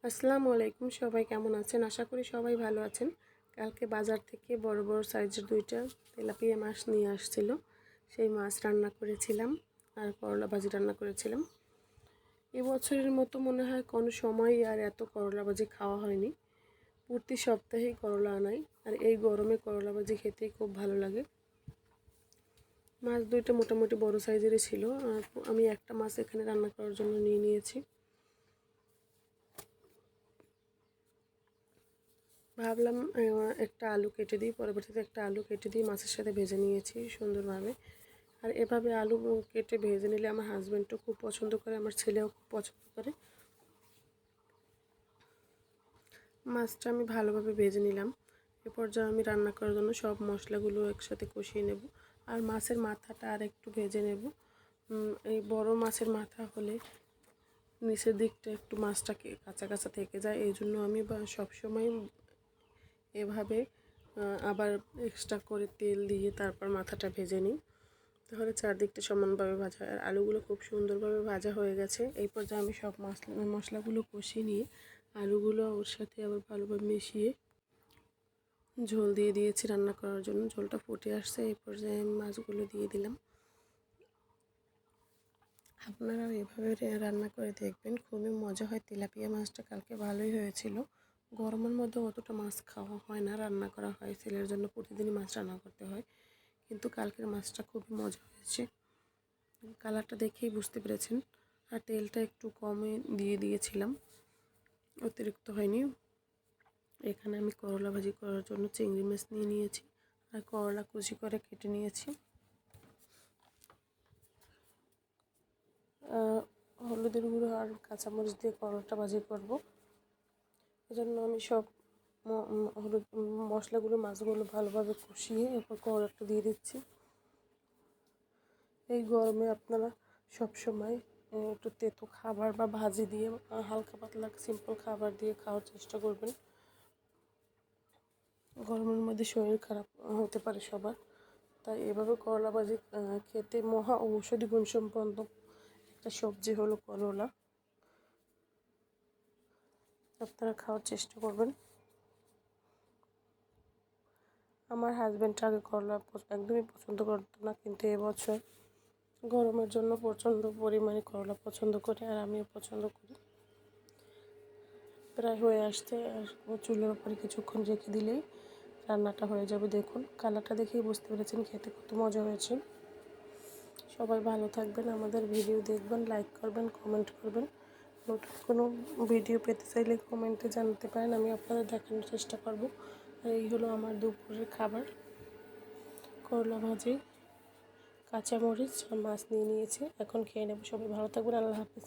আসসালামু আলাইকুম। সবাই কেমন আছেন? আশা করি সবাই ভালো আছেন। কালকে বাজার থেকে বড় বড় সাইজের 2টা তেলাপিয়া মাছ নিয়ে আসছিল। সেই মাছ রান্না করেছিলাম আর করলা ভাজি রান্না করেছিলাম। এবছরের মতো মনে হয় কোনো সময়ই আর এত করলা ভাজি খাওয়া হয়নি। প্রতি সপ্তাহেই করলা আনাই, আর এই গরমে করলা ভাজি খেতেই খুব ভালো লাগে। মাছ 2টা মোটামুটি বড় সাইজেরই ছিল, আর আমি একটা মাছ এখানে রান্না করার জন্য নিয়ে নিয়েছি। ভাবলাম একটা আলু কেটে দিই, পরবর্তীতে একটা আলু কেটে দিয়ে মাছের সাথে ভেজে নিয়েছি সুন্দরভাবে। আর এভাবে আলু কেটে ভেজে নিলে আমার হাজব্যান্ডও খুব পছন্দ করে, আমার ছেলেও খুব পছন্দ করে। মাছটা আমি ভালোভাবে ভেজে নিলাম। এ পর্যায়ে আমি রান্না করার জন্য সব মশলাগুলো একসাথে কষিয়ে নেব। আর মাছের মাথাটা আর একটু ভেজে নেব। এই বড় মাছের মাথা হলে নিচের দিকটা একটু মাছটাকে কাঁচা কাঁচা থেকে যায়, এই জন্য আমি সবসময় এভাবে আবার এক্সট্রা করে তেল দিয়ে তারপর মাথাটা ভেজে নিই, তাহলে চারদিকটা সমানভাবে ভাজা হয়। আর আলুগুলো খুব সুন্দরভাবে ভাজা হয়ে গেছে। এই পর্যায়ে আমি সব মশলাগুলো কষিয়ে নিয়ে আলুগুলো ওর সাথে আবার ভালোভাবে মিশিয়ে ঝোল দিয়ে দিয়েছি রান্না করার জন্য। ঝোলটা ফুটে আসছে, এই পর্যায়ে আমি মাছগুলো দিয়ে দিলাম। আপনারাও এভাবে রান্না করে দেখবেন, খুবই মজা হয়। তেলাপিয়া মাছটা কালকে ভালোই হয়েছিল। গরমের মধ্যে অতটা মাছ খাওয়া হয় না, রান্না করা হয় ছেলের জন্য, প্রতিদিনই মাছ রান্না করতে হয়। কিন্তু কালকের মাছটা খুবই মজা হয়েছে, কালারটা দেখেই বুঝতে পেরেছেন। আর তেলটা একটু কমে দিয়ে দিয়েছিলাম, অতিরিক্ত হয়নি। এখানে আমি করলা ভাজি করার জন্য চিংড়ি মাছ নিয়ে নিয়েছি আর করলা কুচি করে কেটে নিয়েছি। হলুদের গুঁড়ো আর কাঁচামরিচ দিয়ে করলাটা ভাজি করব, এজন্য আমি সব হলুদ মশলাগুলো মাছগুলো ভালোভাবে কষিয়ে এরপর করলাটা দিয়ে দিচ্ছি। এই গরমে আপনারা সব সময় একটু তেতো খাবার বা ভাজি দিয়ে হালকা পাতলা সিম্পল খাবার দিয়ে খাওয়ার চেষ্টা করবেন। গরমের মধ্যে শরীর খারাপ হতে পারে সবার, তাই এভাবে করলা ভাজি খেতে মহা ঔষধি গুণসম্পন্ন একটা সবজি হলো করলা। আপনারা খাওয়ার চেষ্টা করবেন। আমার হাজব্যান্ড আগে করলা একদমই পছন্দ করতো না, কিন্তু এবছর গরমের জন্য প্রচণ্ড পরিমাণে করলা পছন্দ করে, আর আমিও পছন্দ করি। প্রায় হয়ে আসছে, আর চুলের ওপরে কিছুক্ষণ রেখে দিলেই রান্নাটা হয়ে যাবে। দেখুন কালারটা দেখেই বুঝতে পেরেছেন খেতে কত মজা হয়েছে। সবাই ভালো থাকবেন, আমাদের ভিডিও দেখবেন, লাইক করবেন, কমেন্ট করবেন। নতুন কোনো ভিডিও পেতে চাইলে কমেন্টে জানাতে পারেন, আমি আপনাদের দেখানোর চেষ্টা করব। আর এই হলো আমার দুপুরের খাবার, করলা ভাজি, কাঁচামরিচ আর মাছ নিয়ে নিয়েছি। এখন খেয়ে নেব। সবাই ভালো থাকবেন। আল্লাহ হাফিজ।